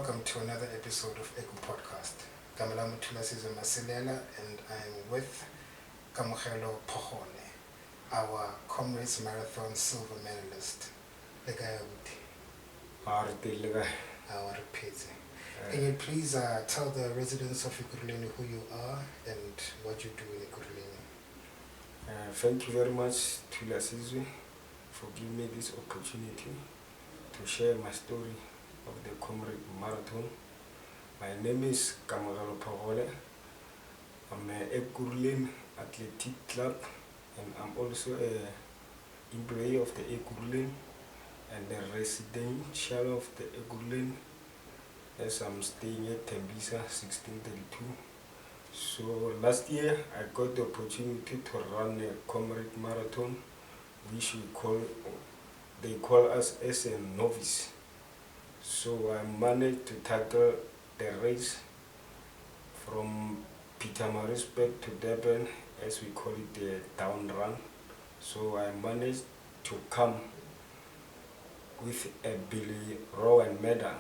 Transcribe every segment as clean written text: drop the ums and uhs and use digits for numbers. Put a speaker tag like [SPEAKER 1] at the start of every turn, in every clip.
[SPEAKER 1] welcome to another episode of EkuPodcast. Kamala Mutulasizo Masilela and I'm with Ekurhuleni, our Comrades Marathon silver medalist. Our repeat. Can you please tell the residents of Ekurhuleni who you are and what you do in Ekurhuleni?
[SPEAKER 2] Thank you very much, Tulasizo, for giving me this opportunity to share my story of the Comrade Marathon. My name is Ekurhuleni. I'm an Ekurhuleni Athletic Club and I'm also an employee of the Ekurhuleni and the residential of the Ekurhuleni as I'm staying at Tembisa 1632. So last year I got the opportunity to run a Comrade Marathon, which they call us as a novice. So I managed to tackle the race from Pietermaritzburg to Durban, as we call it the down run. So I managed to come with a Billy Rowan medal,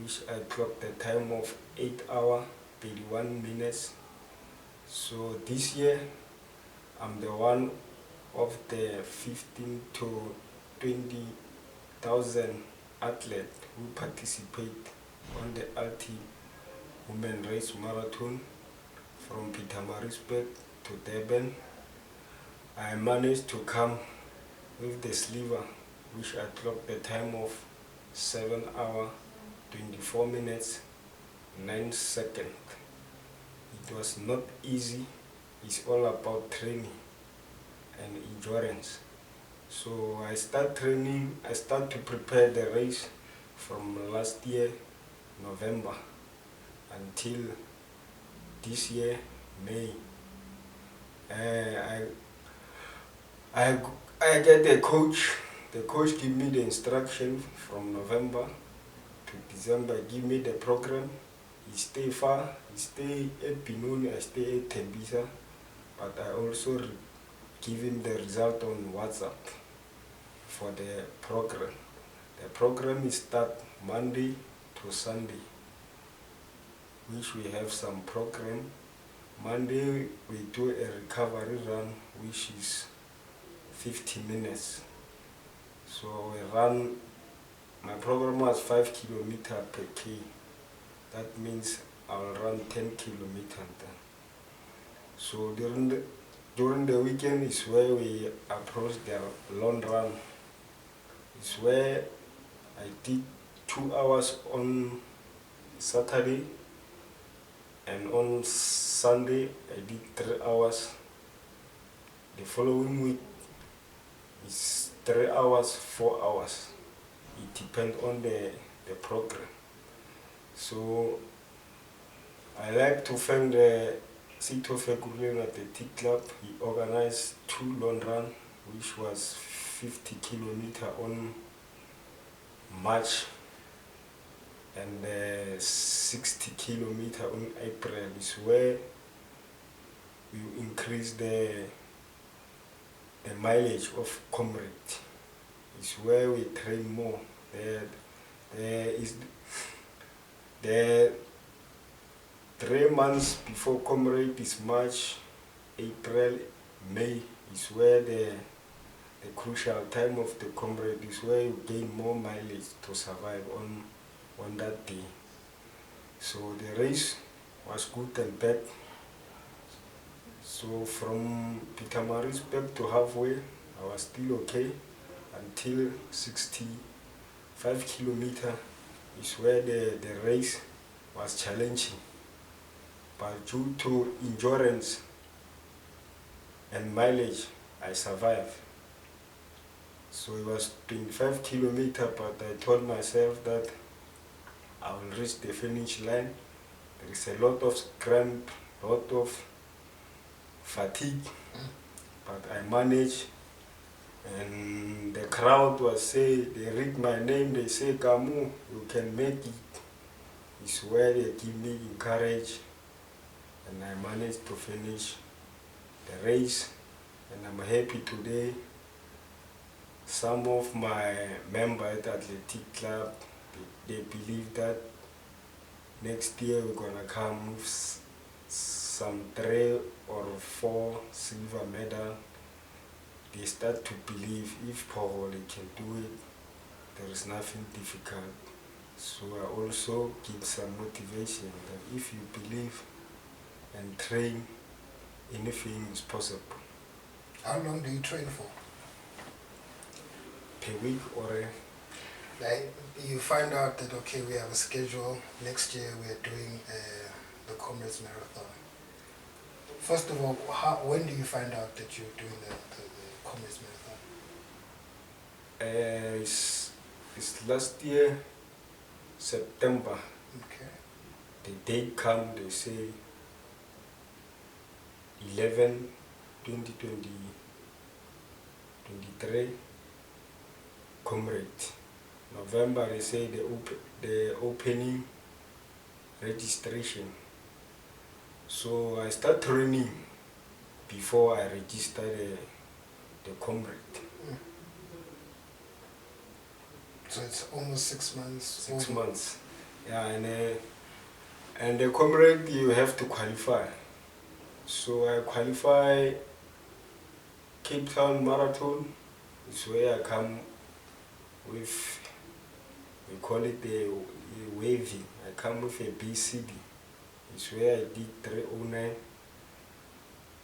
[SPEAKER 2] which I clocked the time of 8 hours 31 minutes. So this year I'm the one of the 15 to 20,000 athletes who participate on the LT Women Race Marathon from Pietermaritzburg to Durban. I managed to come with the sliver, which I clocked the time of 7 hours 24 minutes 9 seconds. It was not easy. It's all about training and endurance. So I start to prepare the race from last year, November, until this year, May. I get a coach. The coach give me the instruction from November to December, give me the program. He stay far, he stay at Binoni, I stay at Tembisa, but I also give him the result on WhatsApp for the program. The program is start Monday to Sunday, which we have some program. Monday we do a recovery run, which is 50 minutes. So we run, my program was 5 kilometers per K. That means I'll run 10 kilometers then. So during the weekend is where we approach the long run. It's where I did 2 hours on Saturday and on Sunday I did 3 hours. The following week is 3 hours, 4 hours. It depends on the program. So I like to thank the City of Ekurhuleni Athletic Club. He organized 2 long runs, which was 50 kilometers on March and 60 kilometers on April. Is where we increase the mileage of Comrades. It's where we train more. The 3 months before Comrade is March, April, May is where the crucial time of the Comrade is where you gain more mileage to survive on that day. So the race was good and bad. So from Pietermaritzburg to halfway, I was still okay until 65 kilometers is where the race was challenging. But due to endurance and mileage, I survived. So it was 25 kilometers, but I told myself that I will reach the finish line. There is a lot of cramp, lot of fatigue, but I managed. And the crowd was saying, they read my name, they say, Kamu, you can make it. It's where they give me encourage, and I managed to finish the race. And I'm happy today. Some of my members at the Athletic Club, they believe that next year we're gonna come with some 3 or 4 silver medal. They start to believe if Paul can do it, there is nothing difficult. So I also give some motivation that if you believe and train, anything is possible.
[SPEAKER 1] How long do you train for?
[SPEAKER 2] Per week or
[SPEAKER 1] Like you find out that okay, we have a schedule. Next year we are doing the Comrades Marathon. First of all, when do you find out that you're doing the Comrades Marathon?
[SPEAKER 2] It's last year, September.
[SPEAKER 1] Okay.
[SPEAKER 2] The date come, they say 11, 2023, Comrades. November, they say the opening registration. So I start training before I register the Comrade.
[SPEAKER 1] So it's almost 6 months.
[SPEAKER 2] 6 months. Yeah, and the Comrade you have to qualify. So I qualify Cape Town Marathon. It's where I come with, we call it the wavy. I come with a BCD. It's where I did 309,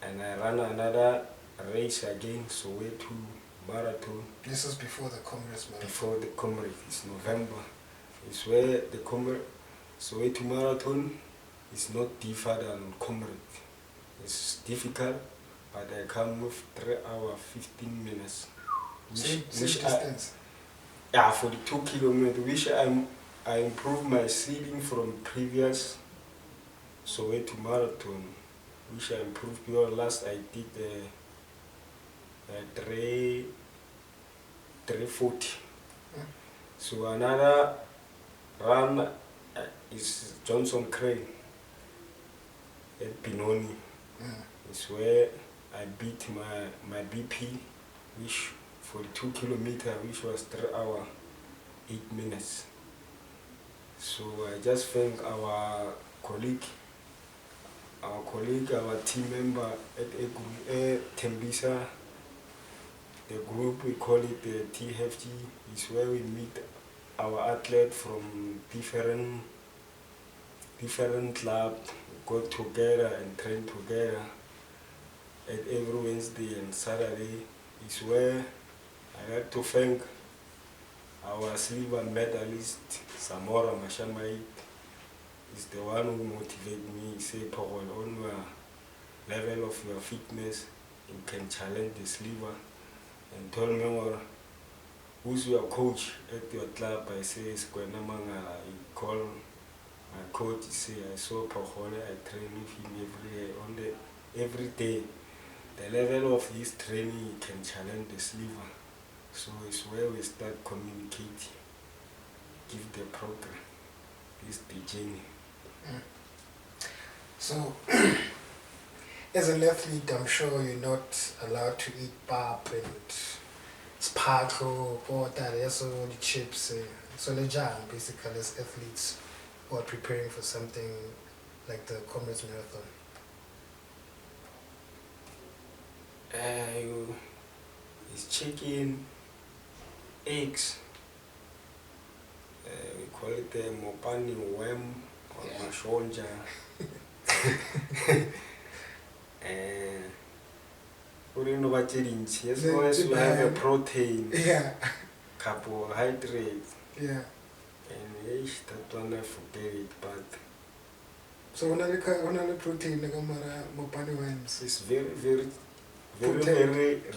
[SPEAKER 2] and I ran another race again, Soweto Marathon.
[SPEAKER 1] This is before the Comrades Marathon.
[SPEAKER 2] Before the Comrades, it's November. It's where the Soweto Marathon is not different than Comrades. It's difficult, but I come with 3 hours 15 minutes.
[SPEAKER 1] Same distance?
[SPEAKER 2] Yeah, for the 2 kilometers, which I improved my seeding from previous Soweto Marathon, which I improved because last I did 340. So another run is Johnson Crane at Benoni. It's where I beat my BP, which for the 2 kilometers, which was 3 hours 8 minutes. So I just thank our colleague, our team member at Tembisa, the group, we call it the TFG, is where we meet our athletes from different clubs, go together and train together. At every Wednesday and Saturday is where I like to thank our silver medalist, Samora Mashamai. Is the one who motivated me, say, Paul, on your level of your fitness, you can challenge the silver. And told me, who's your coach at your club? I say, Skwena Mangala. He called my coach, he say, I saw Paul, I train with him every day. The level of his training, he can challenge the silver. So it's where we start communicating, give the program, this the journey.
[SPEAKER 1] So, as an athlete, I'm sure you're not allowed to eat pap and sparkle or that, so the chips. So the jam, basically, as athletes who are preparing for something like the Comrades Marathon.
[SPEAKER 2] It's chicken, eggs. We call it the mopani worm or mashonja. And as long as you have a protein, carbohydrates, and that one I forget it, but
[SPEAKER 1] so when I protein, mopani worms,
[SPEAKER 2] it's very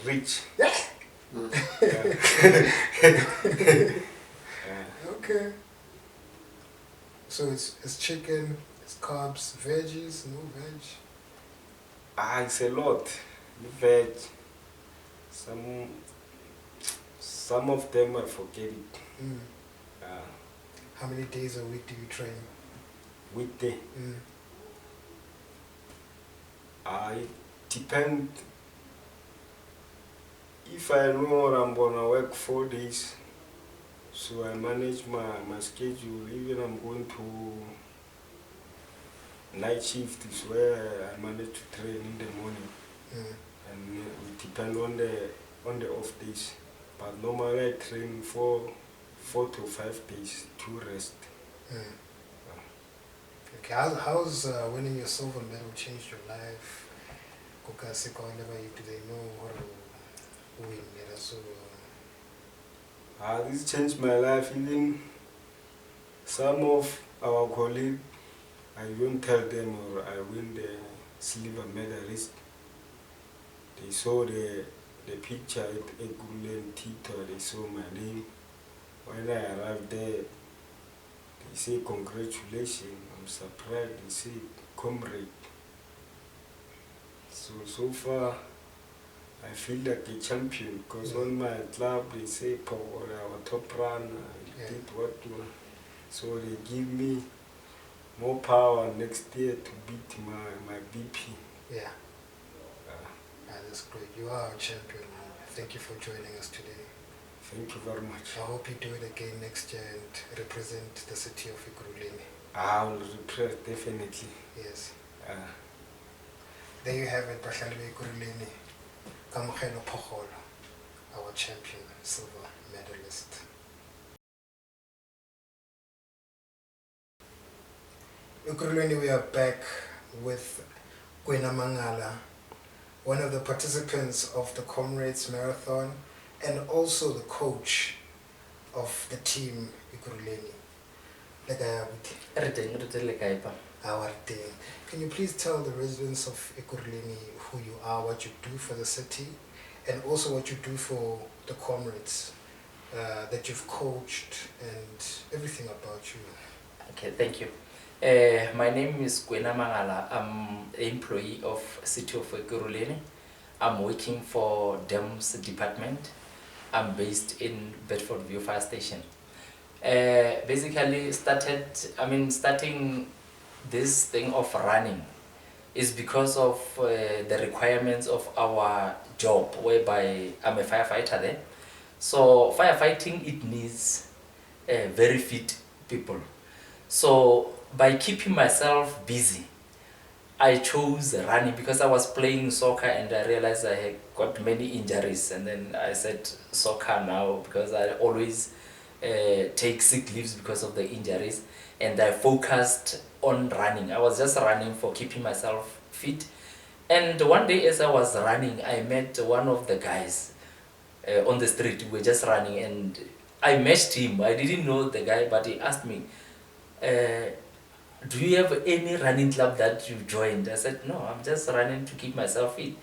[SPEAKER 2] rich.
[SPEAKER 1] Okay. So it's chicken, it's carbs, veggies, no veg.
[SPEAKER 2] It's a lot. Veg. Some of them I forget it.
[SPEAKER 1] How many days a week do you train?
[SPEAKER 2] Weekday. It depends. If I know I'm gonna work 4 days, so I manage my schedule. Even I'm going to night shift is where I manage to train in the morning, and it depends on the off days. But normally I train for 4 to 5 days to rest.
[SPEAKER 1] Okay, how's winning your silver medal changed your life? Do they know how to win? So,
[SPEAKER 2] This changed my life. Even some of our colleagues, I don't tell them or I win the silver medalist. They saw the picture at Ekurhuleni Tito, they saw my name. When I arrived there, they say congratulations. I'm surprised. They say Comrade. So far, I feel like a champion because on my club they say Paul, our top runner, did what you want. So they give me more power next year to beat my BP.
[SPEAKER 1] Yeah. That's great. You are a champion. Thank you for joining us today.
[SPEAKER 2] Thank you very much.
[SPEAKER 1] I hope you do it again next year and represent the city of Ekurhuleni.
[SPEAKER 2] I will represent, definitely.
[SPEAKER 1] Yes. There you have it, Bahlali Ekurhuleni. Kamogelo Phogolo, our champion, silver medalist. Ekurhuleni, we are back with Gwena Mangala, one of the participants of the Comrades Marathon and also the coach of the team Ekurhuleni. Can you please tell the residents of Ekurhuleni who you are, what you do for the city, and also what you do for the Comrades that you've coached and everything about you?
[SPEAKER 3] Okay, thank you. My name is Gwena Mangala. I'm an employee of City of Ekurhuleni. I'm working for DEMS department. I'm based in Bedfordview Fire Station. Basically starting this thing of running is because of the requirements of our job, whereby I'm a firefighter there. So firefighting, it needs very fit people. So by keeping myself busy, I chose running because I was playing soccer and I realized I had got many injuries, and then I said soccer now because I always take sick leaves because of the injuries, and I focused on running. I was just running for keeping myself fit. And one day as I was running, I met one of the guys on the street. We were just running and I matched him. I didn't know the guy, but he asked me, do you have any running club that you joined? I said, no, I'm just running to keep myself fit.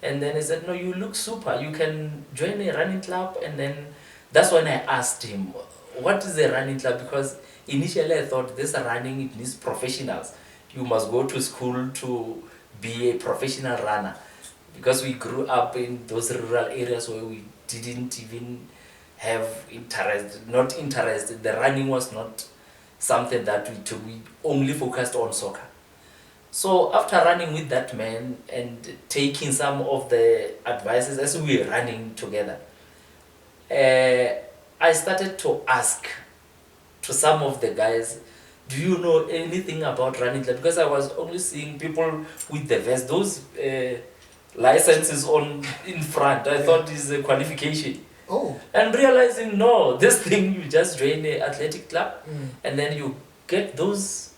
[SPEAKER 3] And then he said, no, you look super. You can join a running club. And then that's when I asked him, what is a running club? Because initially I thought this running, it needs professionals. You must go to school to be a professional runner. Because we grew up in those rural areas where we didn't even have not interest. The running was not something that we took. We only focused on soccer. So after running with that man and taking some of the advices as we were running together, I started to ask to some of the guys, do you know anything about running club? Because I was only seeing people with the vest, those licenses on in front. I thought is a qualification.
[SPEAKER 1] Oh.
[SPEAKER 3] And realizing, no, this thing, you just join an athletic club and then you get those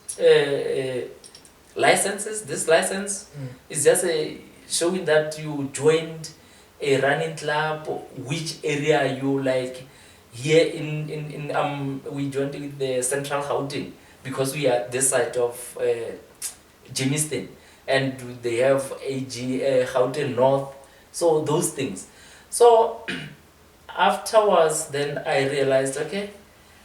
[SPEAKER 3] licenses. This license is just showing that you joined a running club, which area you like. Here in we joined with the Central Gauteng because we are this side of Jamestown, and they have Gauteng North, so those things. So afterwards, then I realized, okay,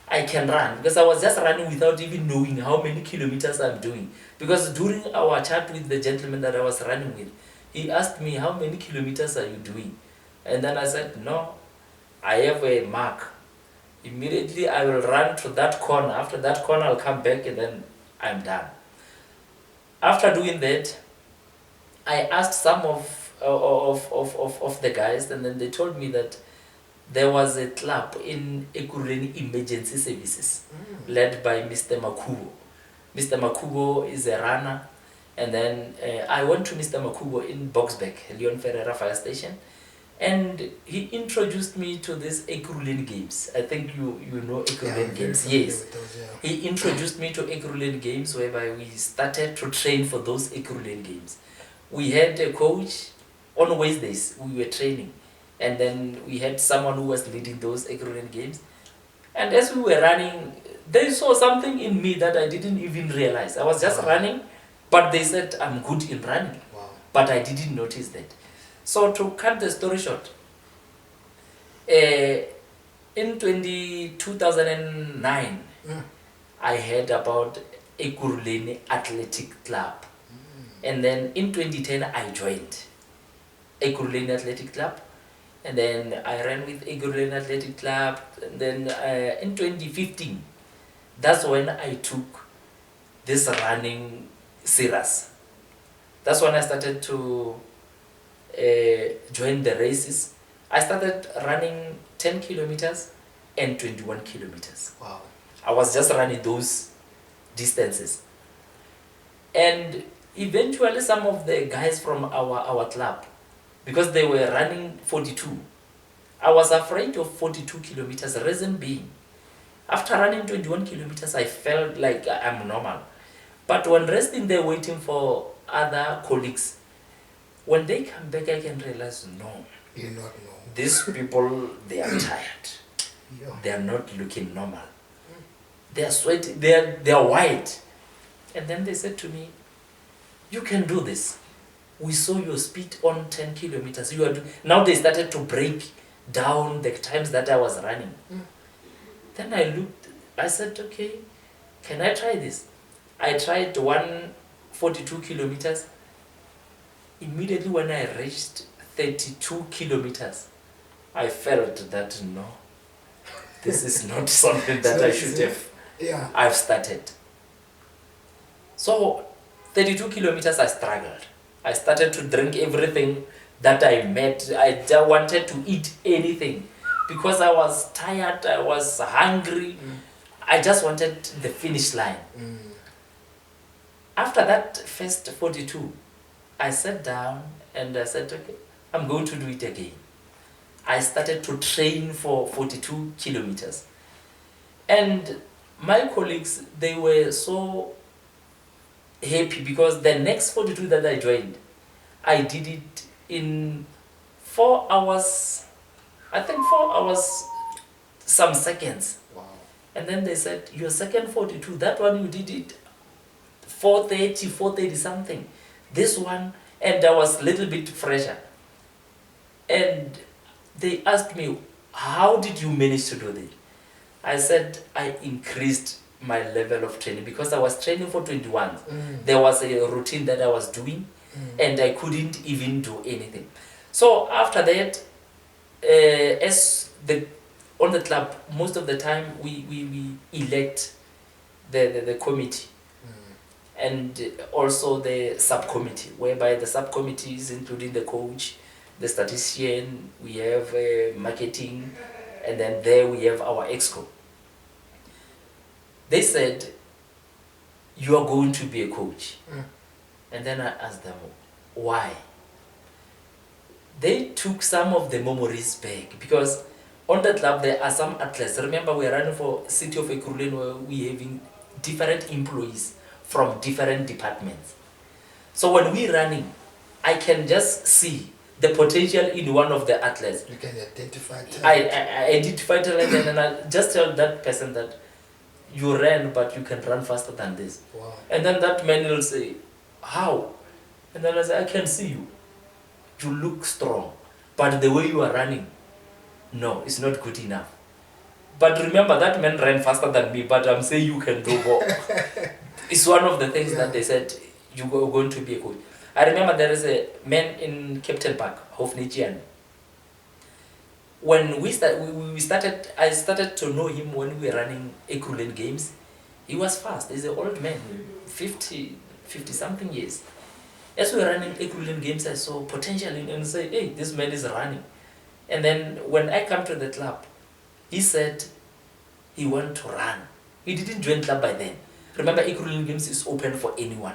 [SPEAKER 3] I can run, because I was just running without even knowing how many kilometers I'm doing. Because during our chat with the gentleman that I was running with, he asked me, how many kilometers are you doing? And then I said, no, I have a mark. Immediately I will run to that corner. After that corner, I'll come back and then I'm done. After doing that, I asked some of the guys, and then they told me that there was a club in Ekurhuleni Emergency Services led by Mr. Makubo. Mr. Makubo is a runner. And then I went to Mr. Makubo in Boxbeck, Leon Ferreira Fire Station. And he introduced me to these Ekurhuleni games. I think you know Ekurhuleni games. Yes.
[SPEAKER 1] Those, yeah.
[SPEAKER 3] He introduced me to Ekurhuleni games, whereby we started to train for those Ekurhuleni games. We had a coach on Wednesdays. We were training, and then we had someone who was leading those Ekurhuleni games. And as we were running, they saw something in me that I didn't even realize. I was just running, but they said I'm good in running.
[SPEAKER 1] Wow.
[SPEAKER 3] But I didn't notice that. So to cut the story short, in 2009, I heard about Ekurhuleni Athletic Club. And then in 2010, I joined Ekurhuleni Athletic Club. And then I ran with Ekurhuleni Athletic Club. And then in 2015, that's when I took this running serious. That's when I started to join the races. I started running 10 kilometers and 21 kilometers.
[SPEAKER 1] Wow.
[SPEAKER 3] I was just running those distances. And eventually some of the guys from our club, because they were running 42, I was afraid of 42 kilometers, reason being, after running 21 kilometers, I felt like I'm normal. But when resting there waiting for other colleagues, when they come back, I can realize, no,
[SPEAKER 1] You're not normal.
[SPEAKER 3] these people, they are tired.
[SPEAKER 1] Yeah.
[SPEAKER 3] They are not looking normal. They are sweating, they are white. And then they said to me, you can do this. We saw your speed on 10 kilometers. Now they started to break down the times that I was running. Then I looked, I said, okay, can I try this? I tried 142 kilometers. Immediately when I reached 32 kilometers, I felt that no, this is not something that I should have.
[SPEAKER 1] Yeah.
[SPEAKER 3] I've started. So 32 kilometers I struggled. I started to drink everything that I met. I just wanted to eat anything because I was tired, I was hungry. I just wanted the finish line. After that first 42, I sat down and I said, okay, I'm going to do it again. I started to train for 42 kilometers. And my colleagues, they were so happy because the next 42 that I joined, I did it in 4 hours, I think 4 hours, some seconds.
[SPEAKER 1] Wow.
[SPEAKER 3] And then they said, your second 42, that one you did it 4:30 something. This one, and I was a little bit fresher. And they asked me, how did you manage to do that? I said, I increased my level of training because I was training for 21. There was a routine that I was doing and I couldn't even do anything. So after that, on the club, most of the time we elect the committee and also the subcommittee, whereby the subcommittee is including the coach, the statistician, we have marketing, and then there we have our exco. They said, you are going to be a coach. And then I asked them, why? They took some of the memories back because on the club there are some athletes. Remember, we are running for City of Ekurhuleni where we having different employees from different departments. So when we're running, I can just see the potential in one of the athletes.
[SPEAKER 1] You can identify talent.
[SPEAKER 3] I identify talent and then I just tell that person that you ran, but you can run faster than this.
[SPEAKER 1] Wow.
[SPEAKER 3] And then that man will say, how? And then I say, I can see you. You look strong, but the way you are running, no, it's not good enough. But remember, that man ran faster than me, but I'm saying you can do more. It's one of the things that they said, you are going to be a coach. I remember there is a man in Captain Park, Hofnichian. When we started, I started to know him when we were running Ekurhuleni games. He was fast. He's an old man, 50 something years. As we were running Ekurhuleni games, I saw potential in him and say, hey, this man is running. And then when I come to the club, he said he wanted to run. He didn't join club by then. Remember, Ekurhuleni Games is open for anyone.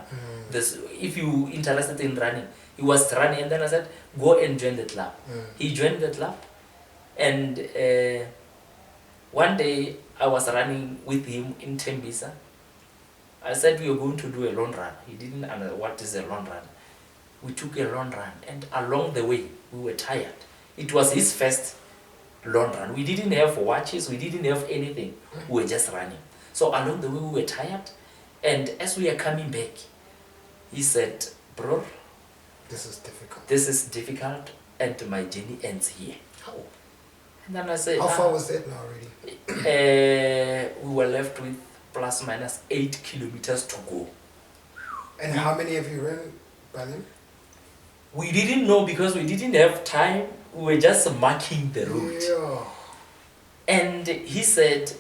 [SPEAKER 3] If you interested in running, he was running, and then I said, go and join the club. He joined the club, and one day I was running with him in Tembisa. I said we were going to do a long run. He didn't know what is a long run. We took a long run, and along the way we were tired. It was his first long run. We didn't have watches, we didn't have anything. We were just running. So along the way we were tired, and as we are coming back, he said, bro,
[SPEAKER 1] This is difficult,
[SPEAKER 3] and my journey ends here. How? And then I said,
[SPEAKER 1] how far was that now already?
[SPEAKER 3] We were left with plus minus 8 kilometers to go.
[SPEAKER 1] And how many have you run by then?
[SPEAKER 3] We didn't know because we didn't have time. We were just marking the route.
[SPEAKER 1] Yeah.
[SPEAKER 3] And he said,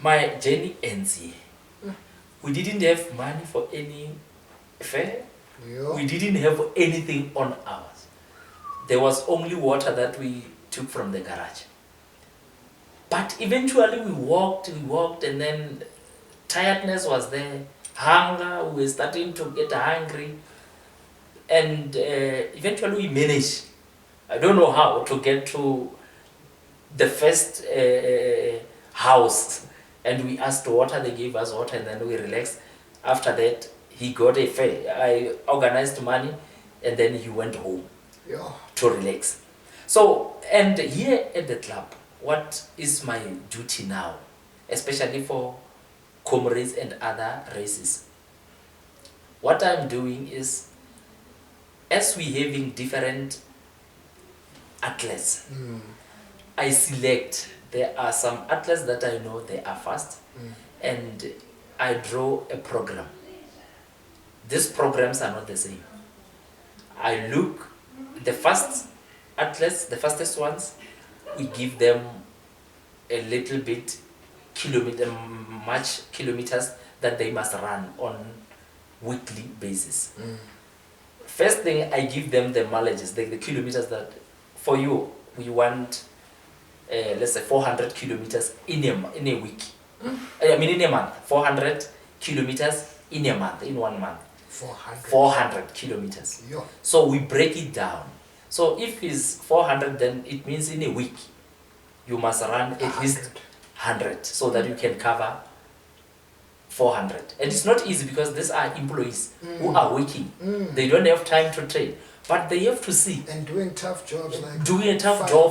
[SPEAKER 3] my journey ends here. We didn't have money for any fare.
[SPEAKER 1] Yeah.
[SPEAKER 3] We didn't have anything on ours. There was only water that we took from the garage. But eventually we walked, and then tiredness was there. Hunger, we were starting to get hungry. And eventually we managed, I don't know how, to get to the first house. And we asked water, they gave us water, and then we relaxed. After that, he got a fare. I organized money, and then he went home to relax. So, and here at the club, what is my duty now, especially for Comrades and other races? What I'm doing is, as we having different athletes, I select. There are some athletes that I know they are fast, and I draw a program. These programs are not the same. I look, the fast athletes, the fastest ones, we give them a little bit much kilometers that they must run on weekly basis. First thing, I give them the mileages, the kilometers that, for you, we want, let's say 400 kilometers in a week. I mean in a month, 400 kilometers in a month, in 1 month. 400 kilometers.
[SPEAKER 1] Yeah.
[SPEAKER 3] So we break it down. So if it's 400, then it means in a week, you must run at least 100 so that you can cover 400. And it's not easy because these are employees who are working. They don't have time to train, but they have to see.
[SPEAKER 1] And doing tough jobs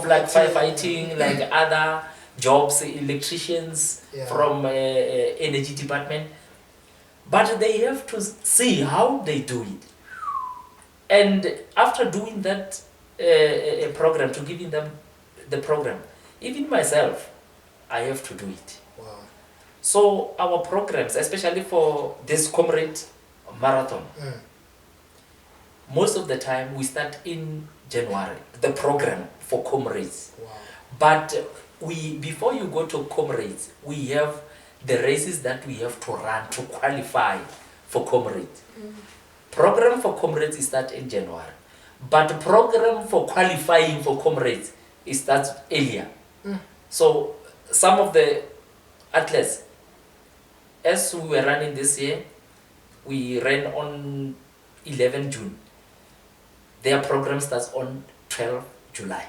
[SPEAKER 1] like
[SPEAKER 3] firefighting, like other jobs, electricians from energy department. But they have to see how they do it. And after doing that program, to giving them the program, even myself, I have to do it.
[SPEAKER 1] Wow.
[SPEAKER 3] So our programs, especially for this Comrade marathon, most of the time we start in January, the program for Comrades.
[SPEAKER 1] Wow.
[SPEAKER 3] But before you go to Comrades, we have the races that we have to run to qualify for Comrades. Program for Comrades is start in January, but program for qualifying for Comrades is starts earlier. So some of the athletes, as we were running this year, we ran on 11 June. Their program starts on 12 July.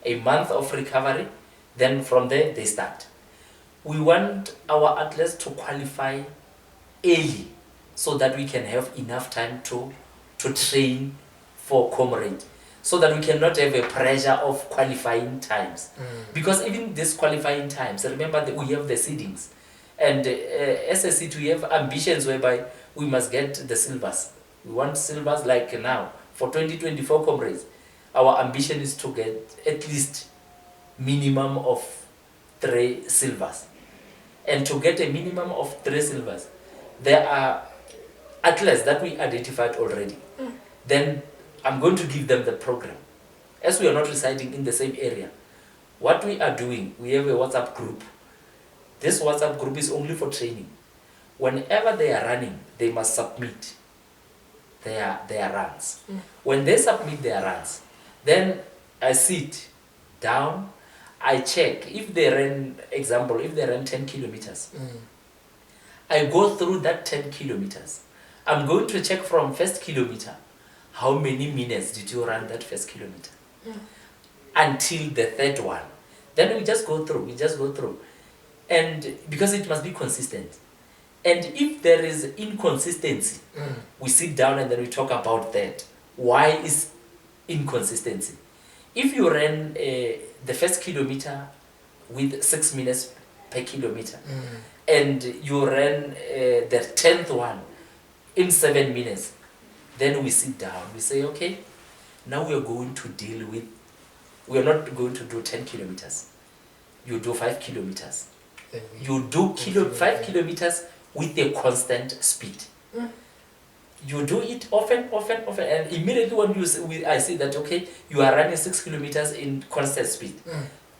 [SPEAKER 3] A month of recovery, then from there they start. We want our athletes to qualify early so that we can have enough time to train for Comrade, so that we cannot have a pressure of qualifying times. Because even these qualifying times, remember that we have the seedings. And as a city, we have ambitions whereby we must get the silvers. We want silvers like now. For 2024 Comrades, our ambition is to get at least minimum of 3 silvers. And to get a minimum of 3 silvers, there are athletes that we identified already. Then I'm going to give them the program. As we are not residing in the same area, what we are doing, we have a WhatsApp group. This WhatsApp group is only for training. Whenever they are running, they must submit their runs. When they submit their runs, then I sit down, I check if they ran, example, if they ran 10 kilometers, I go through that 10 kilometers. I'm going to check from first kilometer, how many minutes did you run that first kilometer? Until the third one. Then we just go through. And because it must be consistent. And if there is inconsistency, we sit down and then we talk about that. Why is inconsistency? If you ran the first kilometer with 6 minutes per kilometer, and you ran the 10th one in 7 minutes, then we sit down, we say, okay, now we are going to deal with, we are not going to do 10 kilometers. You do 5 kilometers. You do 5 kilometers with a constant speed. You do it often, and immediately when I see that, okay, you are running 6 kilometers in constant speed,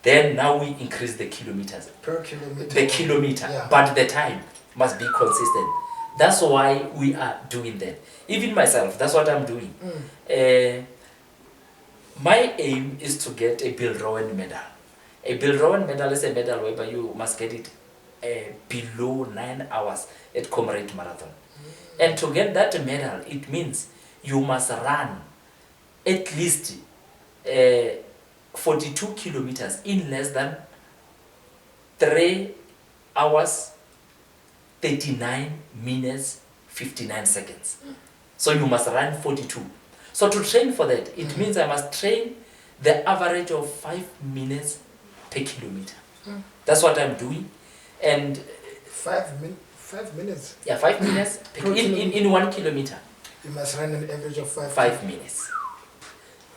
[SPEAKER 3] then now we increase the kilometers.
[SPEAKER 1] Per kilometer.
[SPEAKER 3] The kilometer, but the time must be consistent. That's why we are doing that. Even myself, that's what I'm doing. My aim is to get a Bill Rowan medal. A Bill Rowan medal is a medal whereby you must get it below 9 hours at Comrades Marathon. And to get that medal, it means you must run at least 42 kilometers in less than 3 hours, 39 minutes, 59 seconds. So you must run 42. So to train for that, it means I must train the average of 5 minutes per kilometer. That's what I'm doing. And
[SPEAKER 1] 5 minutes?
[SPEAKER 3] Yeah, 5 minutes in 1 kilometer.
[SPEAKER 1] You must run an average of
[SPEAKER 3] 5 minutes.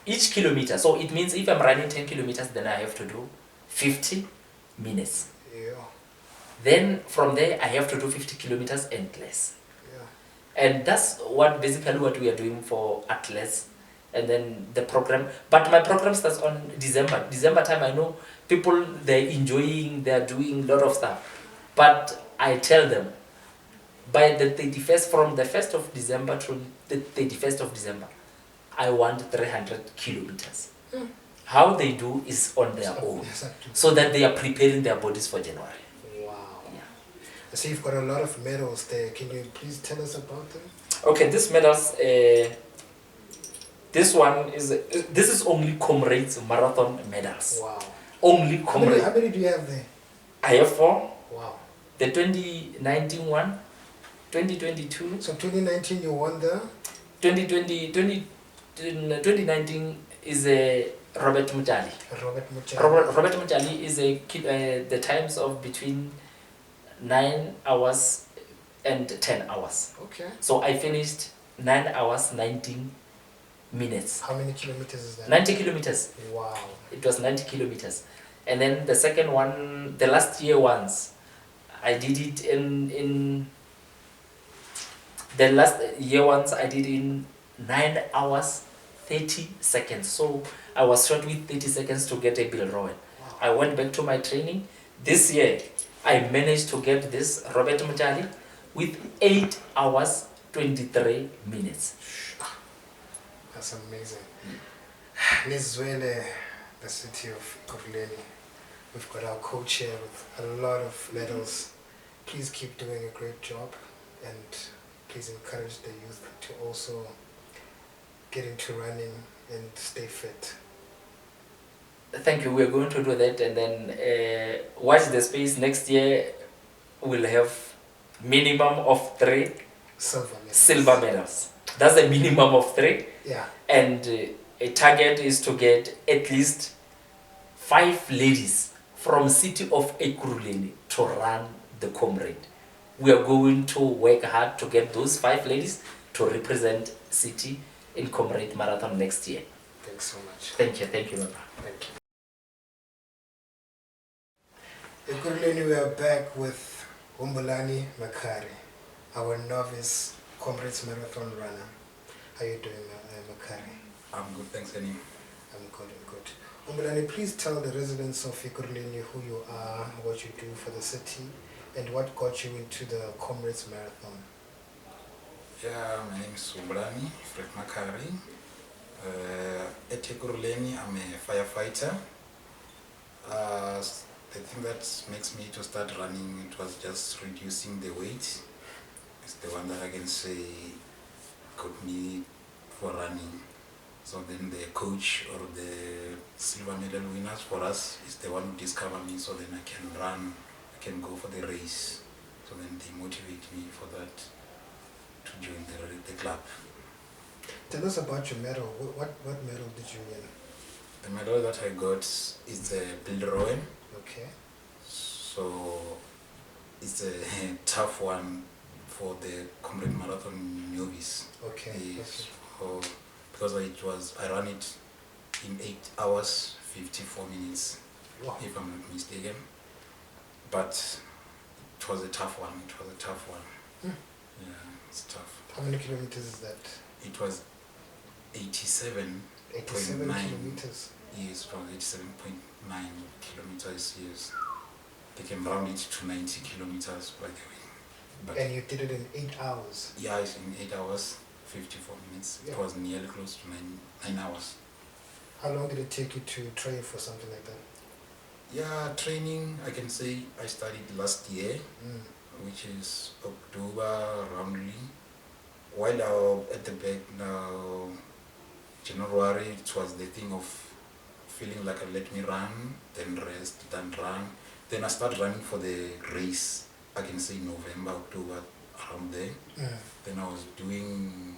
[SPEAKER 3] Each kilometer. So it means if I'm running 10 kilometers, then I have to do 50 minutes.
[SPEAKER 1] Yeah.
[SPEAKER 3] Then from there, I have to do 50 kilometers and less.
[SPEAKER 1] Yeah.
[SPEAKER 3] And that's basically what we are doing for athletes. And then the program, but my program starts on December. December time, I know people, they're enjoying, they're doing a lot of stuff. But I tell them, by the 31st, from the 1st of December to the 31st of December, I want 300 kilometers. How they do is on their own.
[SPEAKER 1] Exactly.
[SPEAKER 3] So that they are preparing their bodies for January.
[SPEAKER 1] Wow.
[SPEAKER 3] Yeah.
[SPEAKER 1] I see you've got a lot of medals there. Can you please tell us about them?
[SPEAKER 3] Okay, these medals, this is only Comrades Marathon medals.
[SPEAKER 1] Wow.
[SPEAKER 3] Only Comrades.
[SPEAKER 1] How many do you have there?
[SPEAKER 3] I have 4.
[SPEAKER 1] Wow.
[SPEAKER 3] The 2019 one, 2022.
[SPEAKER 1] So 2019 you won the?
[SPEAKER 3] 2019 is a Robert Mutali. Robert Mutali is the times of between 9 hours and 10 hours.
[SPEAKER 1] Okay.
[SPEAKER 3] So I finished 9 hours, 19 minutes.
[SPEAKER 1] How many kilometers is that?
[SPEAKER 3] 90 kilometers.
[SPEAKER 1] Wow.
[SPEAKER 3] It was 90 kilometers. And then the second one, the last year ones, I did it in the last year ones, I did in 9 hours, 30 seconds. So I was short with 30 seconds to get a Bill Rowan. Wow. I went back to my training. This year, I managed to get this Robert Mutali with 8 hours, 23 minutes.
[SPEAKER 1] That's amazing. Nizwele, the city of Ekurhuleni. We've got our coach here with a lot of medals. Please keep doing a great job, and please encourage the youth to also get into running and stay fit.
[SPEAKER 3] Thank you. We're going to do that, and then watch the space. Next year, we'll have minimum of 3 silver medals. That's the minimum of 3.
[SPEAKER 1] Yeah.
[SPEAKER 3] And a target is to get at least 5 ladies from city of Ekurhuleni to run the Comrade. We are going to work hard to get those 5 ladies to represent city in Comrade Marathon next year.
[SPEAKER 1] Thanks so much.
[SPEAKER 3] Thank you, Baba.
[SPEAKER 1] Thank you. Ekurhuleni, we are back with Ekurhuleni Makari, our novice Comrades Marathon runner. How are you doing, Makari?
[SPEAKER 4] I'm good, thanks, Annie.
[SPEAKER 1] I'm good. Ekurhuleni, please tell the residents of Ekurhuleni who you are, what you do for the city, and what got you into the Comrades Marathon.
[SPEAKER 4] Yeah, my name is Ekurhuleni Makari. At Ekurhuleni, I'm a firefighter. the thing that makes me to start running, it was just reducing the weight. It's the one that I can say got me for running. So then the coach or the silver medal winners for us is the one who discovered me, so then I can run, I can go for the race. So then they motivate me for that to join the club.
[SPEAKER 1] Tell us about your medal. What medal did you win?
[SPEAKER 4] The medal that I got is the Ekurhuleni.
[SPEAKER 1] Okay.
[SPEAKER 4] So it's a tough one for the Comrades Marathon novice.
[SPEAKER 1] Okay.
[SPEAKER 4] Yes. So, because I ran it in 8 hours 54 minutes,
[SPEAKER 1] Wow.
[SPEAKER 4] if I'm not mistaken. But it was a tough one.
[SPEAKER 1] Hmm.
[SPEAKER 4] Yeah, it's tough.
[SPEAKER 1] How many kilometers is that?
[SPEAKER 4] It was 87.
[SPEAKER 1] 87
[SPEAKER 4] 0.9.
[SPEAKER 1] kilometers.
[SPEAKER 4] Yes, from 87.9 kilometers, yes. They can round it to 90 kilometers, by the way. But
[SPEAKER 1] And you did it in 8 hours.
[SPEAKER 4] yeah, it's in 8 hours, 54 minutes.
[SPEAKER 1] Yeah.
[SPEAKER 4] It was nearly close to 9 hours.
[SPEAKER 1] How long did it take you to train for something like that?
[SPEAKER 4] Yeah, training, I can say I started last year, which is October roundly. While I was at the back now, January, it was the thing of feeling like let me run, then rest, then run. Then I started running for the race, I can say November, October, around there. Then I was doing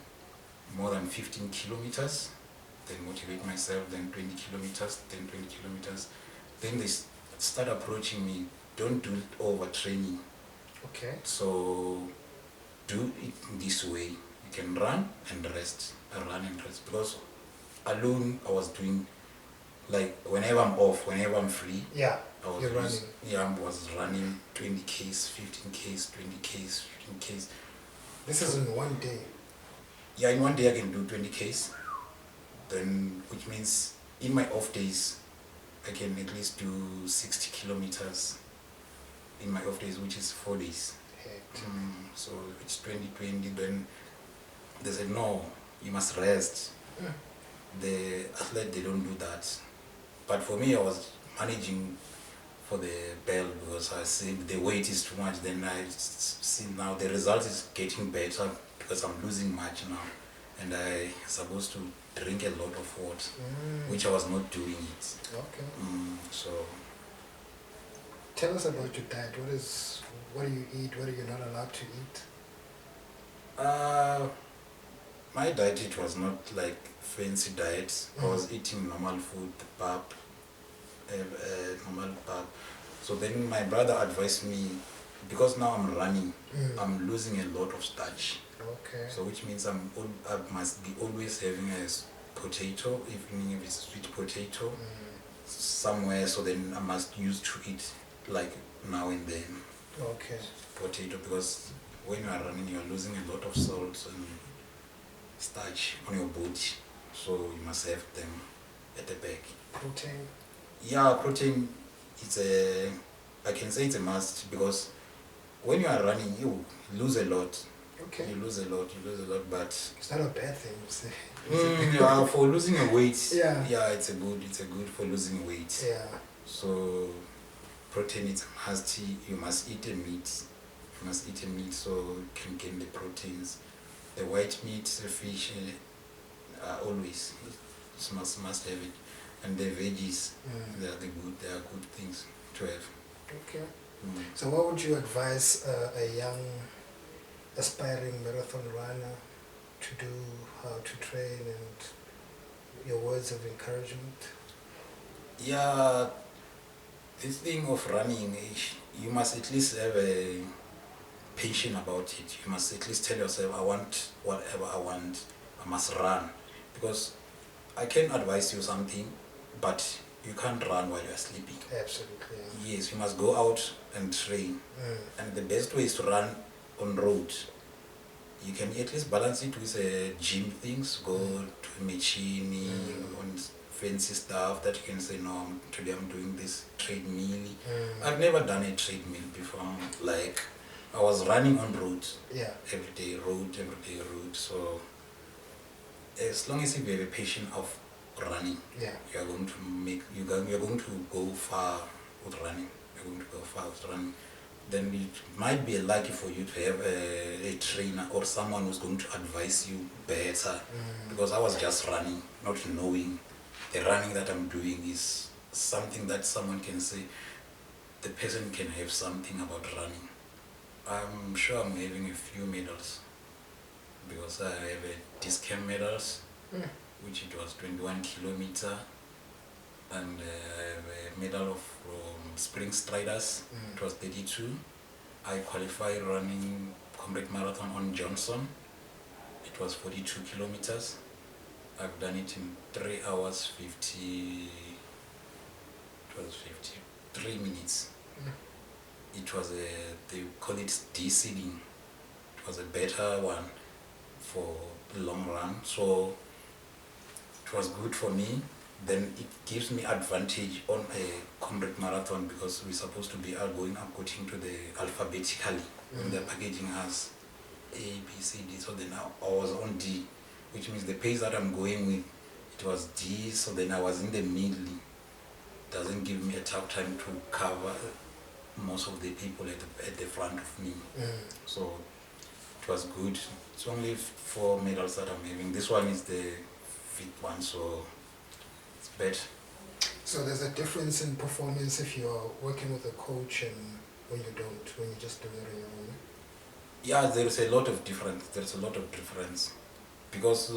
[SPEAKER 4] more than 15 kilometers, then motivate myself, then 20 kilometers, then 20 kilometers. Then they start approaching me, don't do it over training.
[SPEAKER 1] Okay.
[SPEAKER 4] So do it this way. You can run and rest, run and rest. Because alone I was doing, like whenever I'm off, whenever I'm free,
[SPEAKER 1] Yeah,
[SPEAKER 4] I was
[SPEAKER 1] you're running.
[SPEAKER 4] I was running 20 Ks, 15 Ks, 20 Ks, 15 Ks.
[SPEAKER 1] This is in one day.
[SPEAKER 4] Yeah, in one day I can do 20 Ks. Then, which means in my off days, I can at least do 60 kilometers in my off days, which is 4 days. So it's 2020, then they said, no, you must rest. The athlete, they don't do that. But for me, I was managing for the bell because I see the weight is too much. Then I see now the result is getting better because I'm losing much now. And I supposed to drink a lot of water, which I was not doing it.
[SPEAKER 1] Okay.
[SPEAKER 4] So
[SPEAKER 1] Tell us about your diet. What do you eat? What are you not allowed to eat?
[SPEAKER 4] my diet, it was not like fancy diet. I was eating normal food, pap, normal pap. So then my brother advised me, because now I'm running, I'm losing a lot of starch.
[SPEAKER 1] Okay.
[SPEAKER 4] So which means I must be always having a potato, even if it's sweet potato, somewhere. So then I must use to eat like now and then
[SPEAKER 1] Okay.
[SPEAKER 4] potato, because when you are running, you are losing a lot of salt and starch on your body. So you must have them at the back.
[SPEAKER 1] Protein.
[SPEAKER 4] Yeah, protein, I can say it's a must, because when you are running, you lose a lot.
[SPEAKER 1] Okay.
[SPEAKER 4] You lose a lot, but
[SPEAKER 1] It's not a bad thing, you say.
[SPEAKER 4] yeah, for losing a weight,
[SPEAKER 1] Yeah.
[SPEAKER 4] it's a good for losing weight.
[SPEAKER 1] Yeah.
[SPEAKER 4] So protein is a must. You must eat a meat. So you can gain the proteins. The white meat, the fish, always you must have it. And the veggies, they are good things to have.
[SPEAKER 1] Okay. So what would you advise a young aspiring marathon runner to do, how to train, and your words of encouragement?
[SPEAKER 4] Yeah, this thing of running, you must at least have a passion about it. You must at least tell yourself, I want whatever I want, I must run. Because I can advise you something, but you can't run while you are sleeping.
[SPEAKER 1] Absolutely.
[SPEAKER 4] Yes, you must go out and train. And the best way is to run on road. You can at least balance it with gym things, go to machine, on fancy stuff that you can say, no, today I'm doing this treadmill. I've never done a treadmill before. Like, I was running on road.
[SPEAKER 1] Yeah.
[SPEAKER 4] Everyday road. So as long as you have a passion of running,
[SPEAKER 1] Yeah.
[SPEAKER 4] you're going to go far with running. You're going to go far with running. Then it might be lucky for you to have a trainer or someone who's going to advise you better. Because I was just running, not knowing the running that I'm doing is something that someone can say, the person can have something about running. I'm sure I'm having a few medals because I have a discount medals, which it was 21 kilometer, and I have a medal of spring striders, it was 32. I qualified running Comrade Marathon on Johnson, it was 42 kilometers. I've done it in 3 hours 53 minutes. It was they call it de-seeding. It was a better one for the long run, so it was good for me. Then it gives me advantage on a Comrade Marathon because we're supposed to be going according to the alphabetically when they're packaging us A, B, C, D. So then I was on D, which means the pace that I'm going with, it was D, so then I was in the middle. Doesn't give me a tough time to cover most of the people at the front of me. So it was good. It's only 4 medals that I'm having. This one is the 5th one, so it's better.
[SPEAKER 1] So there's a difference in performance if you're working with a coach and when you don't, when you just do it on your own?
[SPEAKER 4] Yeah, there's a lot of difference. Because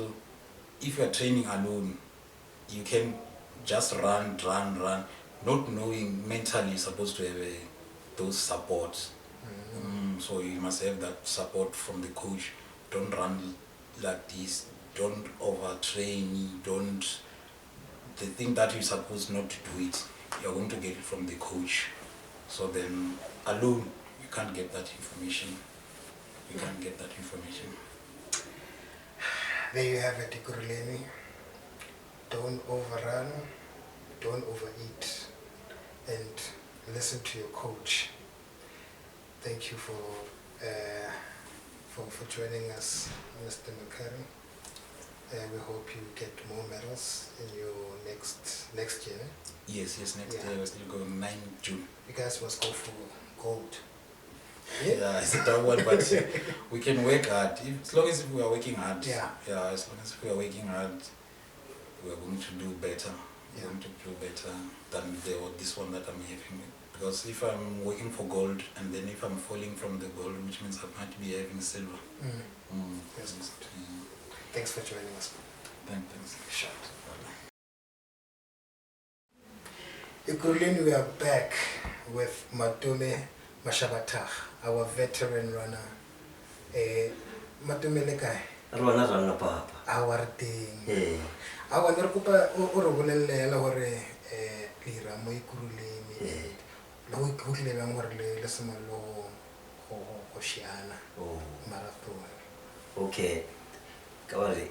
[SPEAKER 4] if you're training alone, you can just run, not knowing mentally you're supposed to have those supports. So you must have that support from the coach. Don't run like this, don't overtrain, the thing that you're supposed not to do it, you're going to get it from the coach. So then alone, you can't get that information.
[SPEAKER 1] There you have it, Ekurhuleni. Don't overrun, don't overeat, and listen to your coach. Thank you for joining us, Mr. McCurry. We hope you get more medals in your next year.
[SPEAKER 4] Yes, next year we're still going 9 June.
[SPEAKER 1] You guys must go for gold.
[SPEAKER 4] Yeah, it's a tough one, but we can work hard. As long as we are working hard.
[SPEAKER 1] Yeah,
[SPEAKER 4] as long as we are working hard, we are going to do better. We're going to do better than this one that I'm having. Because if I'm working for gold and then if I'm falling from the gold, which means I might be having silver.
[SPEAKER 1] That's good. Thanks for joining us.
[SPEAKER 4] Thanks.
[SPEAKER 1] Shot. Ekurhuleni, we are back with Matume Mashabatach, our veteran runner. Matume lekai.
[SPEAKER 5] Rona papa.
[SPEAKER 1] Our thing.
[SPEAKER 5] Eh.
[SPEAKER 1] I want to kupa orogolela hore lira mo Ekurhuleni. Lo Ekurhuleni bang hore le semalo go shiana.
[SPEAKER 5] Oh.
[SPEAKER 1] Marathon.
[SPEAKER 5] Okay. Kawari.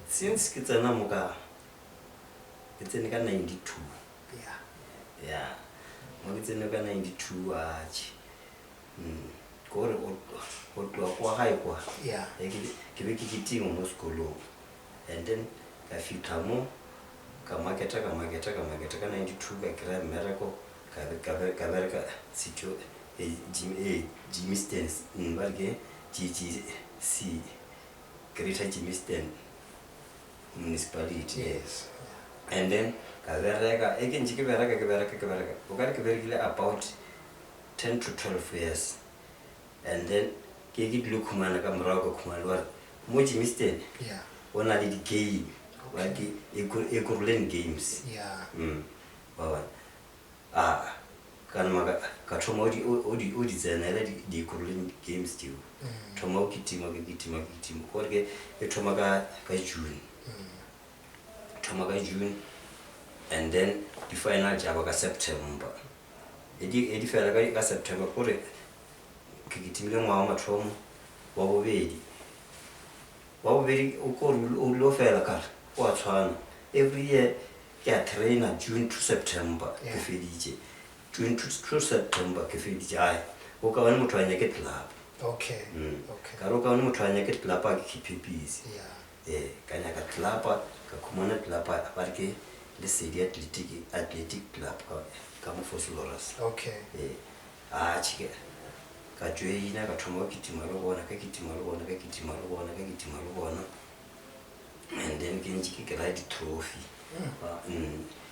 [SPEAKER 5] Since kitsana muka it's in 92. Yeah. It's in 92 ach. Kore kwa high kwa.
[SPEAKER 1] Yeah.
[SPEAKER 5] Kibeki kitingo mo skolo. And then a few tamo kamaketa 92 ka miracle ka situ Jimmy Stens barge GGC Greater Jimmy Sten municipality.
[SPEAKER 1] Yes.
[SPEAKER 5] And then kavereka again kevereka about 10 to 12 years. And then kegi lukumana kamrago kumalwa mo Jimmy Sten.
[SPEAKER 1] Yeah.
[SPEAKER 5] One did game like Ekurhuleni games.
[SPEAKER 1] Yeah.
[SPEAKER 5] Wow. Kanamaga Katomodi Odi Zanella di Ekurhuleni games too. Tomoki Timaki Korge, Tomaga June. Tomaga June, and then the final Javaga September. Edi Falaga September Kore Kitimilon Mama Trom, Wabovedi. Very low fella watch on every year. Yeah, trainer June to September. June to September. I Oka one trying to get club.
[SPEAKER 1] Okay.
[SPEAKER 5] Karoka one trying to get club. Keep you busy.
[SPEAKER 1] Yeah.
[SPEAKER 5] Kanyaka club, Kakumana club, Parke, le City Athletic Club ka mo Foslorus.
[SPEAKER 1] Okay.
[SPEAKER 5] Chike ka joina ka thoma kitima lo bona ka kitima lo bona and then ke ntse ke ride trophy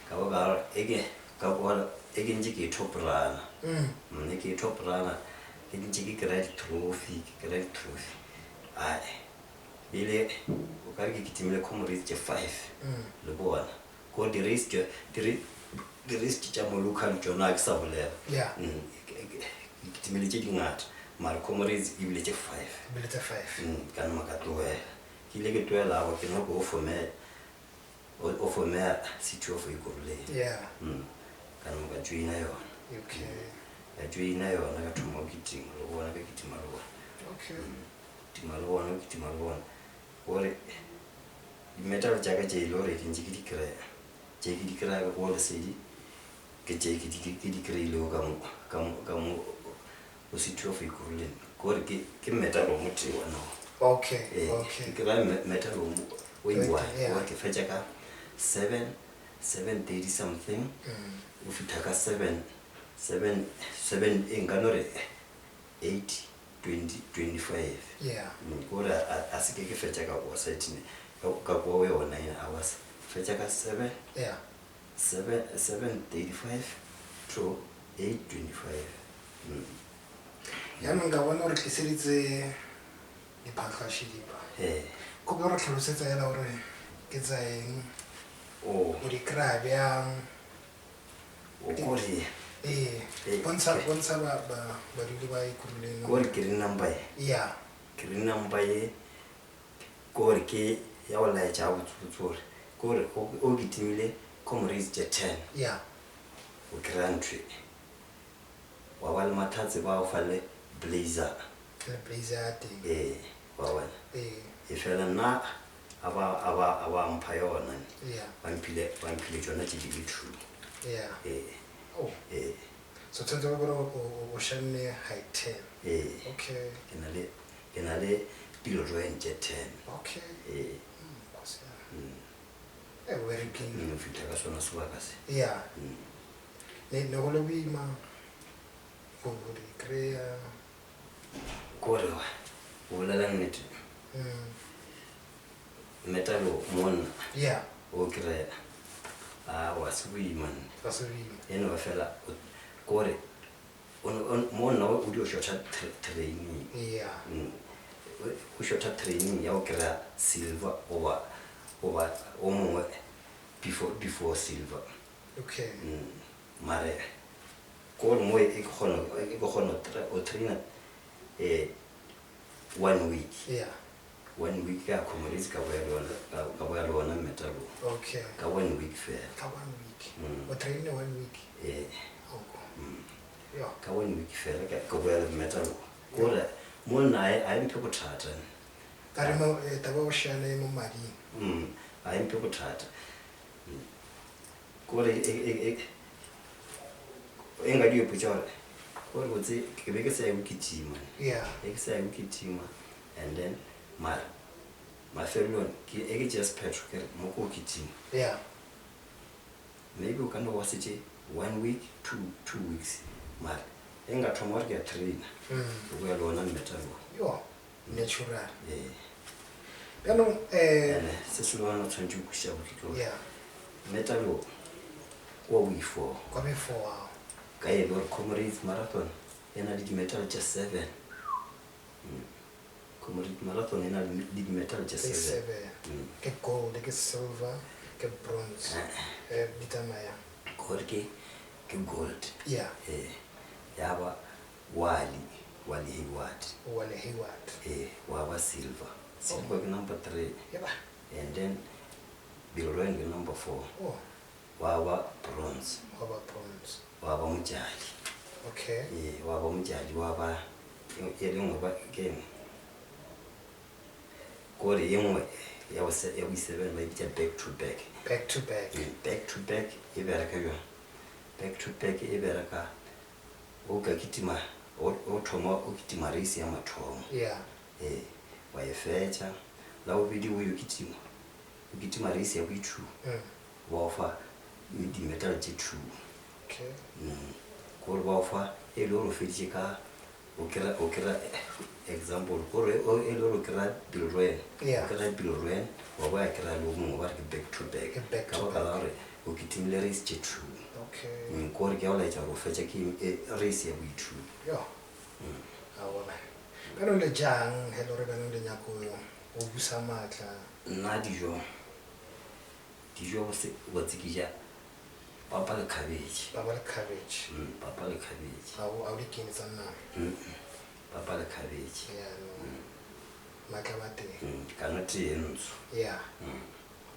[SPEAKER 5] ka ba ege ka bona ege ntse ke top runner ke top runner ke ntse ke ride trophy ile o ka ke kitimile Comrades je 5 le bona ko di race tša mo local jona ke sa bolela kitimile tše dingata mara Comrades e bile tše 5 ka nna ka tloela ke ile ke tloela go ke no go ofomea City of Ekurhuleni ka nna ka joina yona ka thoma kitima lo bona ka kitima lo bona kitima lo bona gore metal jaga je lore ke ntse ke di kry ka go le City ke di kry le ka mo o City of Ekurhuleni gore ke metal o motho wa no ke kry metal o iwa ke fetša ka 7:30 something o fitha ka 7 enganore 8:25 gore a se ke fetša ka go setine ka go we 9 hours fetša ka 7:35 to 8:25
[SPEAKER 1] ya nka bona gore tliseditse diphatlhašedipa ko ke re tlhalosetsa yela gore ke tsa eng o di kry-a bjang
[SPEAKER 5] kore
[SPEAKER 1] bontsha badudi ba Ekurhuleni
[SPEAKER 5] kore ke re number ye kore ke ya go laetša botsore kore o kitimile Comrades je 10 o kry-a ntwe wa ba le mathatse ba o fa le blazer
[SPEAKER 1] ya teng
[SPEAKER 5] wa bona e fela nna a ba mpha yona ba mphile tšona tše di le 2
[SPEAKER 1] so tshwanetse gore o shanne high 10 okay
[SPEAKER 5] ke na le Ekurhuleni je 10
[SPEAKER 1] okay very clean
[SPEAKER 5] o fitha ka sona sebaka se
[SPEAKER 1] ne go le boima go di kry-a
[SPEAKER 5] kore o bolela nnete metalo monna o kry-a wa se boima ene ba fela kore monna o di o shorta training o shorta training ya o kry-a silver over o mongwe before silver mare kore mo e kgona o traina 1 week 1 week ka Comrades ka boya le ona metalo ka 1 week fela
[SPEAKER 1] o traine 1 week
[SPEAKER 5] ka 1 week fela ka boya le metalo kore monna a mphe bothata
[SPEAKER 1] ka re taba o shane mo mading
[SPEAKER 5] a mphe bothata kore enga di ipotsa gore gore botse ke be ke sa go kitima ke sa go kitima and then mafelelong ke just petro ke mo go kitima maybe o kana wa setse 1 week 2 weeks mara enga thoma re ke train go ya lona metalo
[SPEAKER 1] natural
[SPEAKER 5] no se se lona tshwantse go kusha go metalo wa before ka e lor Comrades marathon ena le di-metal tša 7 Comrades marathon ena le di-metal tša 7
[SPEAKER 1] ke gold ke silver ke bronze di tsamaya
[SPEAKER 5] gore ke gold
[SPEAKER 1] ya
[SPEAKER 5] ba Wally Hayward wa ba silver ke number 3 and then Ekurhuleni ke number 4 wa ba bronze wa ba Mojali wa ba Mojali wa ba e lengwe ba ke kore e nngwe ya bo 7 ba bitša back to back e bereka bjona back to back e bereka o ka kitima o thoma o kitima race ya mathomo wa e fetša la bobedi o yo kitima race ya bo 2 wa ofa di-metal tše 2
[SPEAKER 1] Okay.
[SPEAKER 5] kore ba ofa e le gore o feditše ka o kry example kore e le gore o kry bilrwen
[SPEAKER 1] Yeah.
[SPEAKER 5] o kry bilrwen wa bo ya kry le o mongwe ba re ke back to back
[SPEAKER 1] Ke back
[SPEAKER 5] ka
[SPEAKER 1] to
[SPEAKER 5] baka la
[SPEAKER 1] back.
[SPEAKER 5] gore o ketimile race tše 2
[SPEAKER 1] Okay.
[SPEAKER 5] kore ke ya o laetša gore o fetša ke race ya bo-2
[SPEAKER 1] Yo. A bona. Ka no le jang he le gore ka no le nyako o busa matla.
[SPEAKER 5] nna dijo go tsekija papa le cabbage
[SPEAKER 1] Ba ba le cabbage.
[SPEAKER 5] papa le cabbage
[SPEAKER 1] A o di kene tsa nna.
[SPEAKER 5] papa le cabbage
[SPEAKER 1] Yeah, no. Matla ba teng.
[SPEAKER 5] kana tee e ntsho
[SPEAKER 1] Yeah.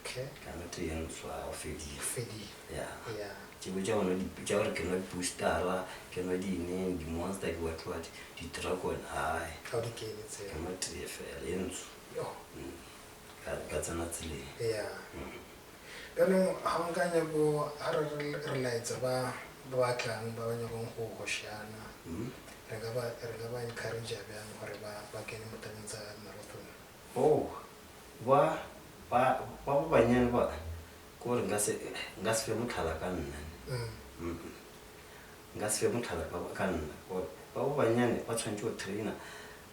[SPEAKER 1] Okay.
[SPEAKER 5] kana tee e ntsho a o fedile
[SPEAKER 1] Fedi.
[SPEAKER 5] ya
[SPEAKER 1] Yeah.
[SPEAKER 5] tsebo tša gore ke nwa di-boostera ke nwa dine di-monster ke watwat di-dragon ai
[SPEAKER 1] Ka o di kene tse.
[SPEAKER 5] ke nwa tee fela e ntsho
[SPEAKER 1] Yo.
[SPEAKER 5] ka tsena tseleng
[SPEAKER 1] Yeah. Pero ha nka nyako ha re laetsa ba tlang ba nyakong go goshana. Re ka ba encourage bjang gore ba kene mo tabeng tsa marathon.
[SPEAKER 5] ba banyane ba kore nka se fe motlhala ka nna nka se fe motlhala ka nna ba banyane ba tshwanetse go traina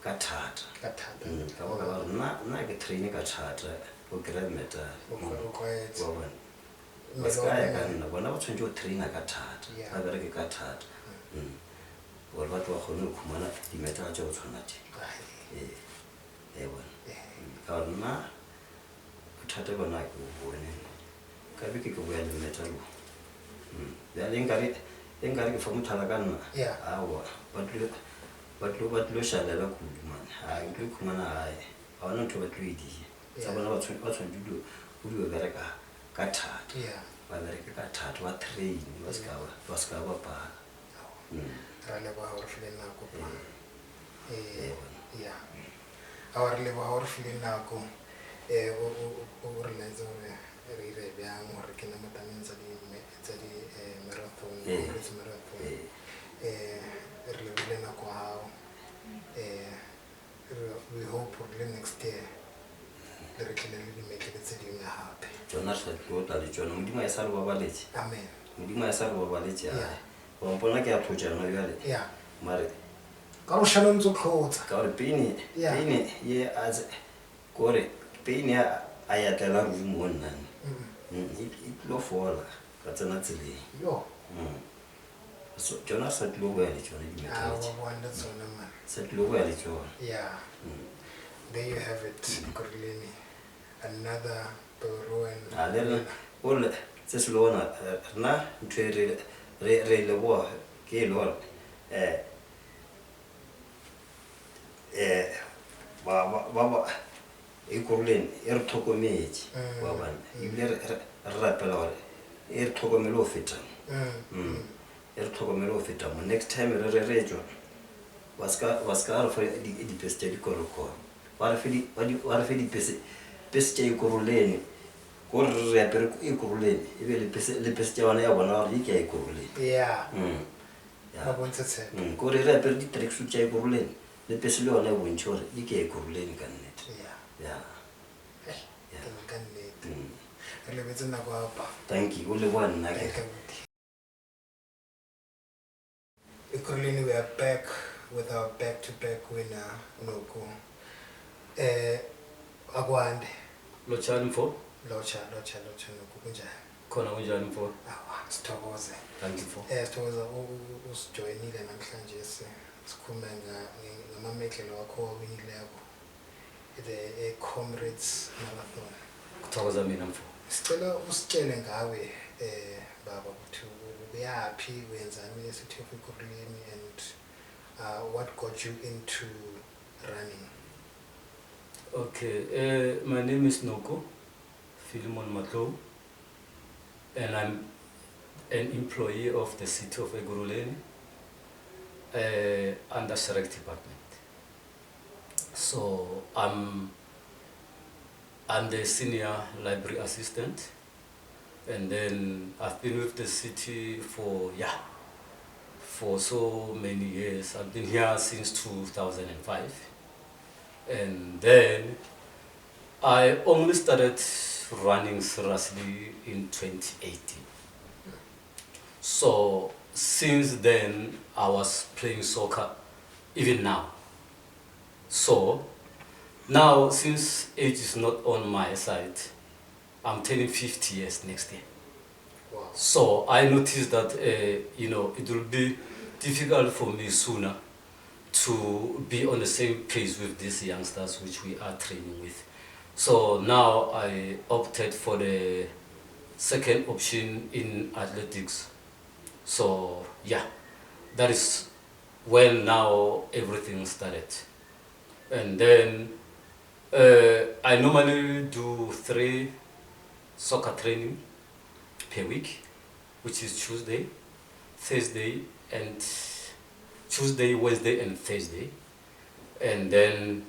[SPEAKER 5] ka thata
[SPEAKER 1] Ka thata.
[SPEAKER 5] ka baka la gore nna ke traine ka thata go kry-a metal
[SPEAKER 1] O tlwaetse.
[SPEAKER 5] wa bona ba se ka ya ka nna bona ba tshwanetse go traina ka thata
[SPEAKER 1] Yeah.
[SPEAKER 5] ba bereke ka thata gore batho ba kgone go khumana di-metal tša go tshwana tše bona ka gore nna bothata bona ke bo bone ka beke ke boya le metalo bjale e nkare ke fa mothala ka nna
[SPEAKER 1] Yeah.
[SPEAKER 5] aowa ba tlo šalela kudu mane a ke tlo khumana gae ga ona ntho ba tlo edie sa bona ba tshwanetse o dio bereka ka thata
[SPEAKER 1] Yeah.
[SPEAKER 5] ba bereke ka thata ba train ba se ka ba pala
[SPEAKER 1] Ra leboga gore file nako pa. Yeah. A re leboga gore file nako o re laetsa gore re ire bjang gore ke na mo tabeng tsa marathon, Comrades marathon. Re lebile nako hao. We hope gore le next year le re tlile le dimetlele tse dingwe gape.
[SPEAKER 5] tsona re sa tlo tla le tsona modimo ya sa re babaletse
[SPEAKER 1] Amen.
[SPEAKER 5] modimo ya sa re babaletse
[SPEAKER 1] Yeah.
[SPEAKER 5] wa mpona ke a tlhotsana bjale
[SPEAKER 1] Yeah.
[SPEAKER 5] mare
[SPEAKER 1] Ka go shana ntse o tlhotsa.
[SPEAKER 5] ka gore peine ye kore peine a yatlela ruri mo nnane e tlo fola ka tsena tseleng
[SPEAKER 1] Yo.
[SPEAKER 5] tsona re sa tlilo boya le tsone
[SPEAKER 1] Ah,
[SPEAKER 5] dimetletse
[SPEAKER 1] wa bona tsona man.
[SPEAKER 5] sa tlilo boya le tsone
[SPEAKER 1] Yeah. There you have it, Ekurhuleni. Another Peruvian.
[SPEAKER 5] a le rena ore se se le bona rena ntho e re leboa ke e le gore ba Ekurhuleni e re tlhokometse wa bona ebile re rapela gore e re tlhokomele go fetang e re tlhokomele go feta mo next time re tswa ba ska re fa dipese tša dikorokoro ba re fe dipese tša Ekurhuleni kore re apere Ekurhuleni ebe le pese tša bona ya bona gore e ke ya Ekurhuleni
[SPEAKER 1] Yeah. Ba bontshe tshepo.
[SPEAKER 5] kore re apere di-tracksuit tša Ekurhuleni le pese le yona e bontšhe gore e ke ya Ekurhuleni ka nnete
[SPEAKER 1] Yeah.
[SPEAKER 5] ya
[SPEAKER 1] Ka nnete. Re lebetse nako ya pa.
[SPEAKER 5] thank you o leboa nna ke
[SPEAKER 1] Ekurhuleni, we are back with our back-to-back winner, Noko. Akwande.
[SPEAKER 3] Lotshani mfo
[SPEAKER 1] Locha, Noko. Kunjani?
[SPEAKER 3] khona kunjani mfo
[SPEAKER 1] Sithokoze.
[SPEAKER 3] thank you mfo
[SPEAKER 1] Sithokoza usijoyinile namhlanje sikhulume ngamametlelo wakho wawinileko. The Comrades marathon.
[SPEAKER 3] kuthokoza mina mfo
[SPEAKER 1] Sicela usitshele ngawe baba ukuthi uyaphi wenzani eSouth Ekurhuleni and what got you into running.
[SPEAKER 3] Okay, my name is Noko Philemon Matlow, and I'm an employee of the city of Ekurhuleni under Select Department. So I'm the senior library assistant, and then I've been with the city for so many years. I've been here since 2005. And then I only started running seriously in 2018.
[SPEAKER 6] So since then, I was playing soccer, even now. So now, since age is not on my side, I'm turning 50 years next year.
[SPEAKER 1] Wow.
[SPEAKER 6] So I noticed that, it will be difficult for me sooner to be on the same pace with these youngsters which we are training with. So now I opted for the second option in athletics. So yeah, that is when now everything started. And then I normally do 3 soccer training per week, which is Tuesday, Thursday, and Tuesday, Wednesday, and Thursday. And then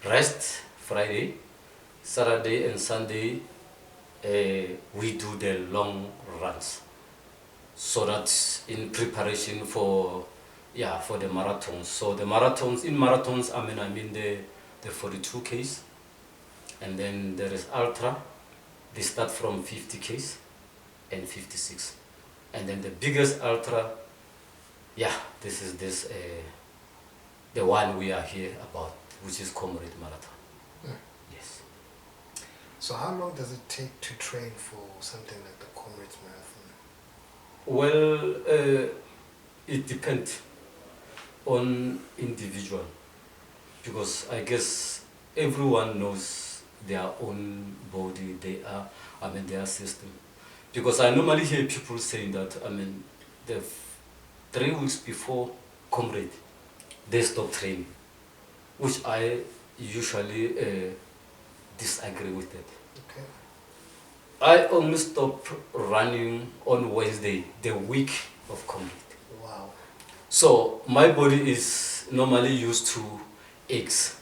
[SPEAKER 6] rest Friday, Saturday, and Sunday. We do the long runs, so that's in preparation for the marathons. So the marathons, I mean the 42Ks, and then there is ultra. They start from 50Ks and 56, and then the biggest ultra, this is the one we are here about, which is Comrade Marathon. Yes.
[SPEAKER 1] So how long does it take to train for something like the Comrades Marathon?
[SPEAKER 6] Well, it depends on individual, because I guess everyone knows their own body, their system. Because I normally hear people saying that, the 3 weeks before Comrade, they stop training, which I usually disagree with that.
[SPEAKER 1] Okay.
[SPEAKER 6] I only stop running on Wednesday, the week of Comrade.
[SPEAKER 1] Wow.
[SPEAKER 6] So my body is normally used to aches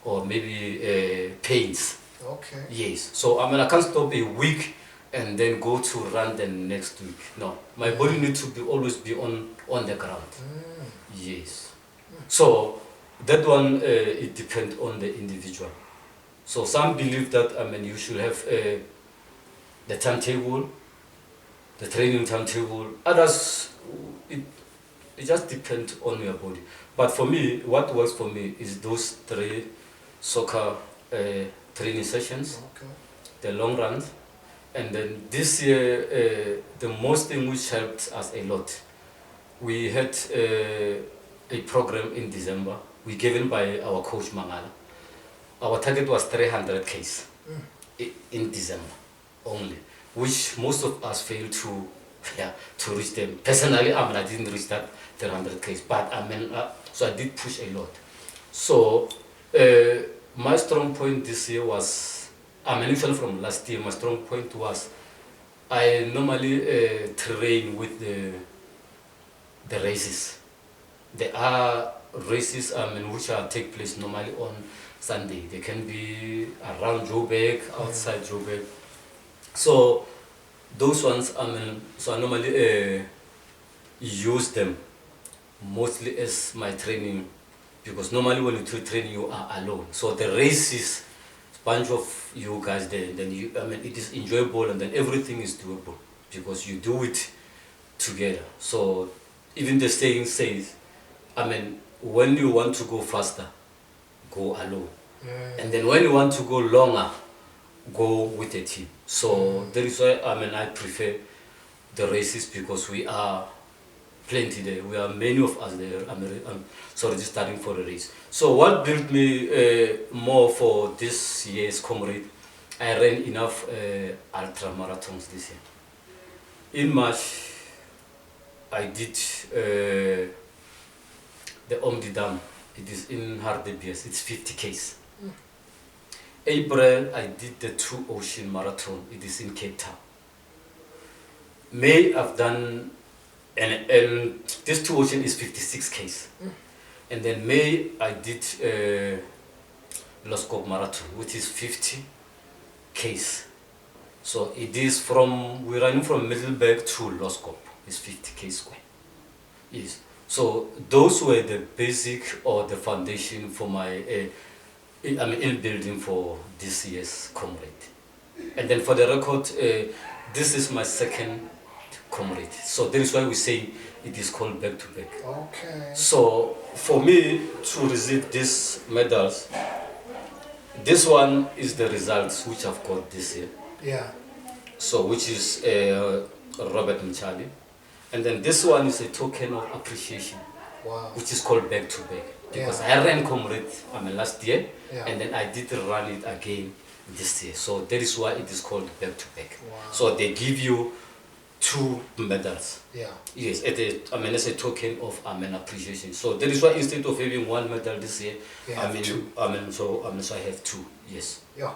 [SPEAKER 6] or maybe pains.
[SPEAKER 1] Okay.
[SPEAKER 6] Yes. So I can't stop a week and then go to run the next week. No, my body needs to always be on the ground. Yes. So that one, it depends on the individual. So some believe that you should have the timetable, the training timetable. Others, it just depends on your body. But for me, what works for me is those 3 soccer training sessions,
[SPEAKER 1] Okay.
[SPEAKER 6] the long runs. And then this year, the most thing which helped us a lot, we had a program in December, we given by our coach Mangala. Our target was 300 Ks in December only, which most of us failed to reach them. Personally, I didn't reach that 300 Ks, but so I did push a lot. So my strong point this year was, actually from last year, my strong point was I normally train with the races. There are races which take place normally on Sunday. They can be around Joburg, outside Joburg. So those ones, so I normally use them mostly as my training, because normally when you train, you are alone. So the race is a bunch of you guys there, and then it is enjoyable, and then everything is doable because you do it together. So even the saying says, when you want to go faster, go alone. And then when you want to go longer, go with a team. So that is why I prefer the races, because we are plenty there. We are many of us there. Just starting for the race. So what built me more for this year's Comrade, I ran enough ultra marathons this year. In March, I did the Omdi Dam. It is in Hardebees. It's 50 Ks. April, I did the 2 Ocean Marathon. It is in Cape Town. May, I've done, and this 2 Ocean is 56 Ks. And then May, I did Loskop Marathon, which is 50 Ks. So it is we're running from Middleburg to Loskop. It's 50 K square. Yes. So those were the basic or the foundation for my in building for this year's Comrade. And then for the record, this is my second Comrade. So that is why we say it is called back to back.
[SPEAKER 1] Okay.
[SPEAKER 6] So for me to receive these medals, this one is the results which I've got this year.
[SPEAKER 1] Yeah.
[SPEAKER 6] So which is Robert Mchali. And then this one is a token of appreciation,
[SPEAKER 1] Wow.
[SPEAKER 6] which is called back to back. Because
[SPEAKER 1] Yeah.
[SPEAKER 6] I ran Comrade last year,
[SPEAKER 1] Yeah.
[SPEAKER 6] and then I did run it again this year. So that is why it is called back to back.
[SPEAKER 1] Wow.
[SPEAKER 6] So they give you 2 medals.
[SPEAKER 1] Yeah.
[SPEAKER 6] Yes, as a token of appreciation. So that is why instead of having 1 medal this year,
[SPEAKER 1] You have 2.
[SPEAKER 6] so I have 2. Yes.
[SPEAKER 1] Yeah.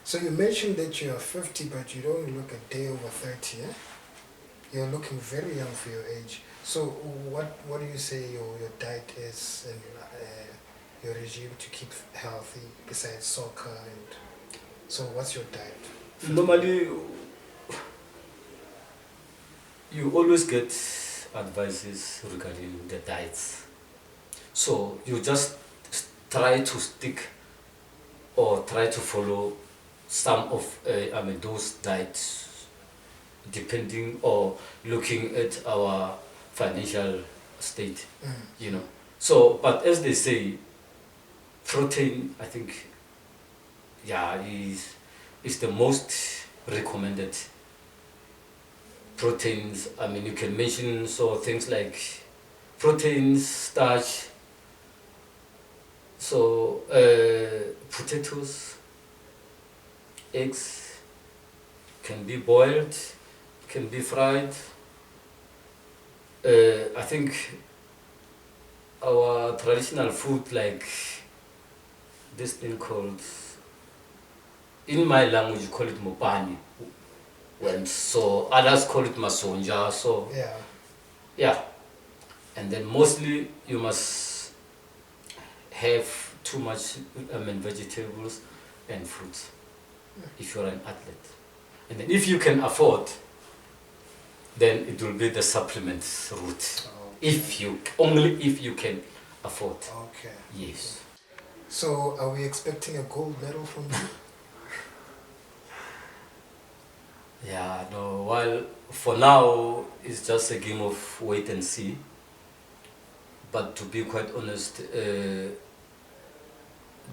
[SPEAKER 1] So you mentioned that you are 50, but you don't look a day over 30, eh? You're looking very young for your age. So what do you say your diet is and your regime to keep healthy besides soccer? And so what's your diet?
[SPEAKER 6] Normally, you always get advices regarding the diets. So you just try to stick or try to follow some of those diets, depending or looking at our financial state, you know. So, but as they say, protein, I think, is the most recommended. Proteins, you can mention things like proteins, starch, so potatoes, eggs, can be boiled, can be fried. I think our traditional food, like this thing called, in my language you call it mopani, and so others call it masonja. So yeah, and then mostly you must have too much vegetables and fruits if you're an athlete. And then if you can afford, then it will be the supplements route.
[SPEAKER 1] Okay.
[SPEAKER 6] Only if you can afford.
[SPEAKER 1] Okay.
[SPEAKER 6] Yes.
[SPEAKER 1] So are we expecting a gold medal from you?
[SPEAKER 6] Yeah, no, well, for now, it's just a game of wait and see. But to be quite honest,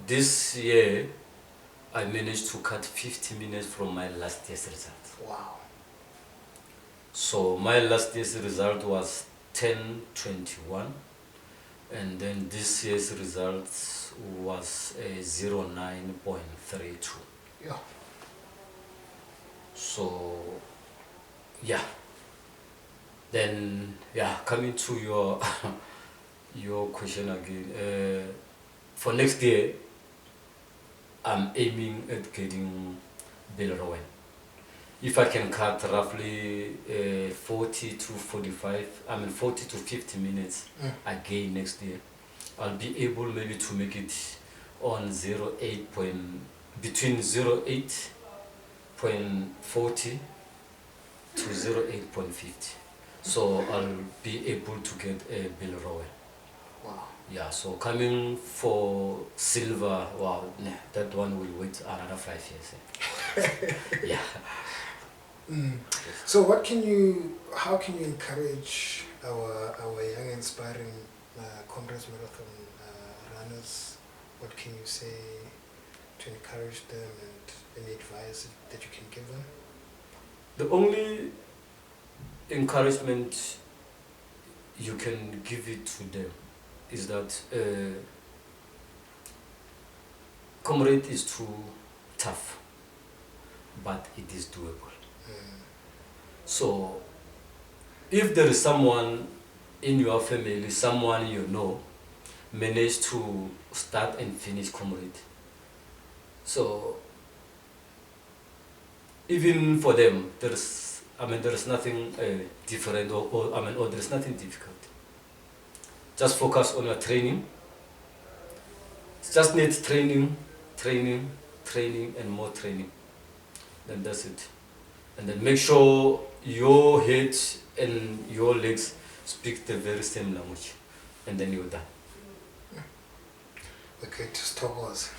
[SPEAKER 6] this year, I managed to cut 50 minutes from my last year's result.
[SPEAKER 1] Wow.
[SPEAKER 6] So my last year's result was 10:21, and then this year's result was 09.32.
[SPEAKER 1] Yeah.
[SPEAKER 6] So yeah, then coming to your your question again, for next year I'm aiming at getting Bill Rowan. If I can cut roughly 40 to 50 minutes again next year, I'll be able maybe to make it on between 08.40 to 08.50. So I'll be able to get a Bill Rowan.
[SPEAKER 1] Wow.
[SPEAKER 6] Yeah, so coming for silver, wow, that one will wait another 5 years. Yeah.
[SPEAKER 1] So how can you encourage our young inspiring Comrades Marathon runners? What can you say to encourage them, and any advice that you can give them?
[SPEAKER 6] The only encouragement you can give it to them is that Comrade is too tough, but it is doable. So if there is someone in your family, someone you know, managed to start and finish Comrade, so even for them, there is nothing different or there is nothing difficult. Just focus on your training. Just need training, and more training. Then that's it. And then make sure your head and your legs speak the very same language. And then you're done.
[SPEAKER 1] Okay, to stop us.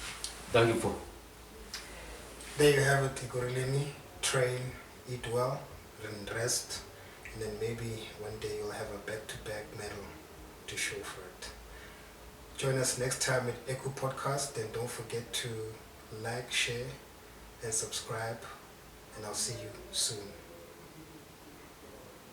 [SPEAKER 6] Thank you for.
[SPEAKER 1] There you have it, Ekurhuleni. Train, eat well, and rest. and then maybe one day you'll have a back-to-back medal to show for it. Join us next time at EkuPodcast, and don't forget to like, share, and subscribe, and I'll see you soon.